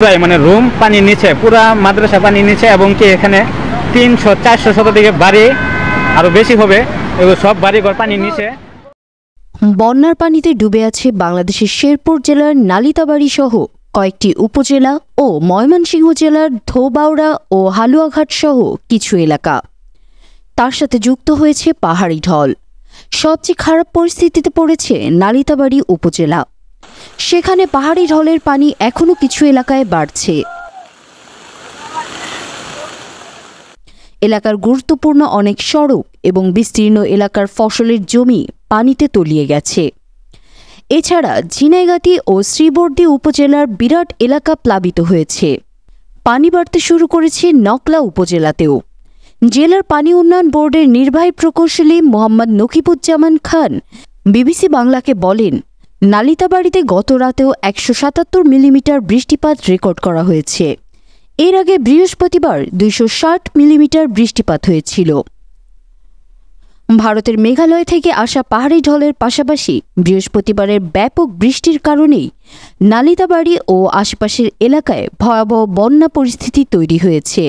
মানে রুম পানির নিচে, পুরা মাদ্রাসা পানির নিচে, এবং কি এখানে 300-400 শতাধিক বাড়ি আরো বেশি হবে, এগুলো সব বাড়িঘর পানির নিচে। বন্যার পানিতে ডুবে আছে বাংলাদেশের শেরপুর জেলার নালিতাবাড়ি সহ কয়েকটি উপজেলা ও ময়মনসিংহ জেলার ধোবাউড়া ও হালুয়াঘাট সহ কিছু এলাকা। তার সাথে যুক্ত হয়েছে পাহাড়ি ঢল। সবচেয়ে খারাপ পরিস্থিতিতে পড়েছে নালিতাবাড়ি উপজেলা। সেখানে পাহাড়ি ঢলের পানি এখনও কিছু এলাকায় বাড়ছে। এলাকার গুরুত্বপূর্ণ অনেক সড়ক এবং বিস্তীর্ণ এলাকার ফসলের জমি পানিতে তলিয়ে গেছে। এছাড়া ঝিনাইগাতি ও শ্রীবর্দী উপজেলার বিরাট এলাকা প্লাবিত হয়েছে। পানি বাড়তে শুরু করেছে নকলা উপজেলাতেও। জেলার পানি উন্নয়ন বোর্ডের নির্বাহী প্রকৌশলী মোহাম্মদ নকিবুজ্জামান খান বিবিসি বাংলাকে বলেন, নালিতাবাড়িতে গত রাতেও 177 মিলিমিটার বৃষ্টিপাত রেকর্ড করা হয়েছে। এর আগে বৃহস্পতিবার 260 মিলিমিটার বৃষ্টিপাত হয়েছিল। ভারতের মেঘালয় থেকে আসা পাহাড়ি ঢলের পাশাপাশি বৃহস্পতিবারের ব্যাপক বৃষ্টির কারণেই নালিতাবাড়ি ও আশেপাশের এলাকায় ভয়াবহ বন্যা পরিস্থিতি তৈরি হয়েছে।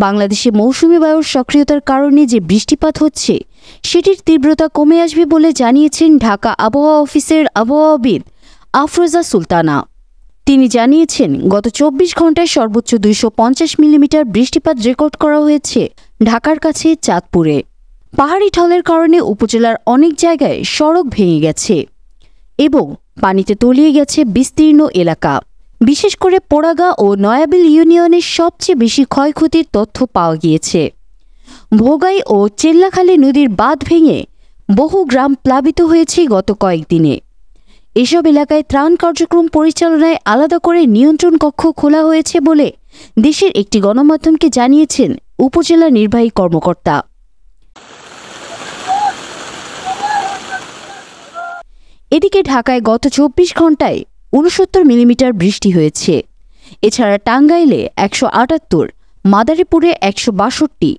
বাংলাদেশে মৌসুমী বায়ুর সক্রিয়তার কারণে যে বৃষ্টিপাত হচ্ছে সেটির তীব্রতা কমে আসবে বলে জানিয়েছেন ঢাকা আবহাওয়া অফিসের আবহাওয়াবিদ আফরোজা সুলতানা। তিনি জানিয়েছেন, গত 24 ঘণ্টায় সর্বোচ্চ 250 মিলিমিটার বৃষ্টিপাত রেকর্ড করা হয়েছে ঢাকার কাছে চাঁদপুরে। পাহাড়ি ঢলের কারণে উপজেলার অনেক জায়গায় সড়ক ভেঙে গেছে এবং পানিতে তলিয়ে গেছে বিস্তীর্ণ এলাকা। বিশেষ করে পোড়াগা ও নয়াবিল ইউনিয়নের সবচেয়ে বেশি ক্ষয়ক্ষতির তথ্য পাওয়া গিয়েছে। ভোগাই ও চেল্লাখালী নদীর বাঁধ ভেঙে বহু গ্রাম প্লাবিত হয়েছে গত কয়েকদিনে। এসব এলাকায় ত্রাণ কার্যক্রম পরিচালনায় আলাদা করে নিয়ন্ত্রণ কক্ষ খোলা হয়েছে বলে দেশের একটি গণমাধ্যমকে জানিয়েছেন উপজেলা নির্বাহী কর্মকর্তা। এদিকে ঢাকায় গত 24 ঘণ্টায় 69 মিলিমিটার বৃষ্টি হয়েছে। এছাড়া টাঙ্গাইলে 178, মাদারীপুরে 162,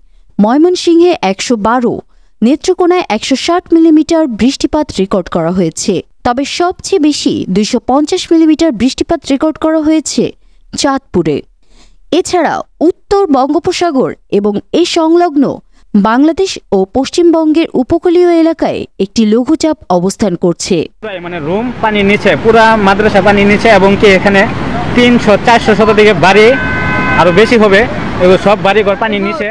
ময়মনসিংহে 112, নেত্রকোনায় 160 মিলিমিটার বৃষ্টিপাত রেকর্ড করা হয়েছে। তবে সবচেয়ে বেশি 250 মিলিমিটার বৃষ্টিপাত রেকর্ড করা হয়েছে চাঁদপুরে। এছাড়া উত্তর বঙ্গোপসাগর এবং এই সংলগ্ন বাংলাদেশ ও পশ্চিমবঙ্গের উপকূলীয় এলাকায় একটি লঘুচাপ অবস্থান করছে। মানে রুম পানির নিচে, পুরা মাদ্রাসা পানির নিচে, এবং কি এখানে 300-400 শতাধিক বাড়ি আরো বেশি হবে, এগুলো সব বাড়িঘর পানির নিচে।